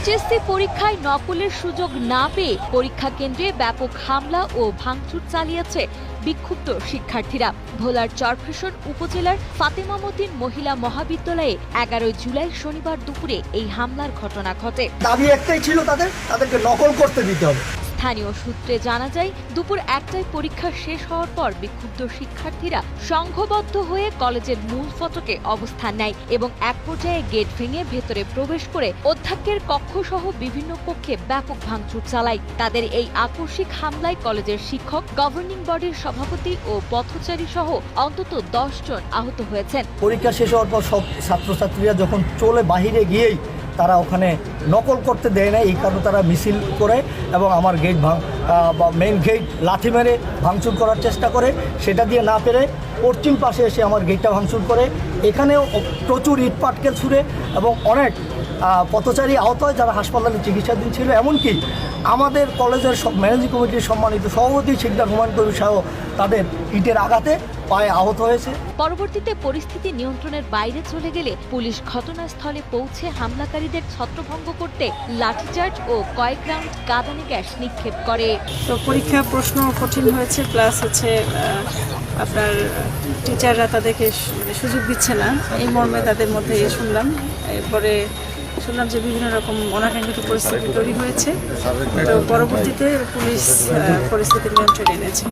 HSC পরীক্ষায় নকলের সুযোগ না পেয়ে পরীক্ষা কেন্দ্রে ব্যাপক হামলা ও ভাঙচুর চালিয়েছে বিক্ষুব্ধ শিক্ষার্থীরা। ভোলার চরফ্যাশন উপজেলার ফাতেমা মতিন মহিলা মহাবিদ্যালয়ে 11 জুলাই শনিবার দুপুরে এই হামলার ঘটনা ঘটে। দাবি একটাই ছিল তাদেরকে নকল করতে দিতে হবে। স্থানীয় সূত্রে জানা যায়, দুপুর 1টায় পরীক্ষা শেষ হওয়ার পর বিক্ষুব্ধ শিক্ষার্থীরা সংঘবদ্ধ হয়ে কলেজের মূল ফটকে অবস্থান নেয় এবং এক পর্যায়ে গেট ভেঙে ভেতরে প্রবেশ করে অধ্যক্ষের কক্ষসহ বিভিন্ন কক্ষে ব্যাপক ভাঙচুর চালায়। তাদের এই আকস্মিক হামলায় কলেজের শিক্ষক, গভর্নিং বডির সভাপতি ও পথচারী সহ অন্তত 10 জন আহত হয়েছেন। পরীক্ষা শেষ হওয়ার পর সব ছাত্রছাত্রীরা যখন চলে বাহিরে গিয়েই তারা ওখানে নকল করতে দেয় না, এই কারণে তারা মিছিল করে এবং আমার গেট মেইন গেট লাথি মেরে ভাঙচুর করার চেষ্টা করে। সেটা দিয়ে না পেরে পশ্চিম পাশে এসে আমার গেটটা ভাঙচুর করে। এখানেও প্রচুর ইট পাটকেল ছুঁড়ে এবং অনেক পথচারী আহত হয় যারা হাসপাতালে চিকিৎসাধীন ছিল। এমনকি আমাদের কলেজের ম্যানেজিং কমিটির সম্মানিত সভাপতি শিকদার হুমায়ুন কবির সহ তাদের ইটের আঘাতে পায়ে আহত হয়েছে। পরবর্তীতে পরিস্থিতি নিয়ন্ত্রণের বাইরে চলে গেলে পুলিশ ঘটনাস্থলে পৌঁছে হামলাকারীদের ছত্রভঙ্গ করতে লাঠিচার্জ ও কয়েক রাউন্ড কাঁদানে গ্যাস নিক্ষেপ করে। তো পরীক্ষা প্রশ্ন কঠিন হয়েছে, প্লাস হচ্ছে আপনার টিচাররা তাদেরকে সুযোগ দিচ্ছে না, এই মর্মে তাদের মধ্যে শুনলাম। এরপরে শুনলাম যে বিভিন্ন রকম অনাকাঙ্ক্ষিত পরিস্থিতি তৈরি হয়েছে। তো পরবর্তীতে পুলিশ পরিস্থিতি নিয়ন্ত্রণে এনেছে।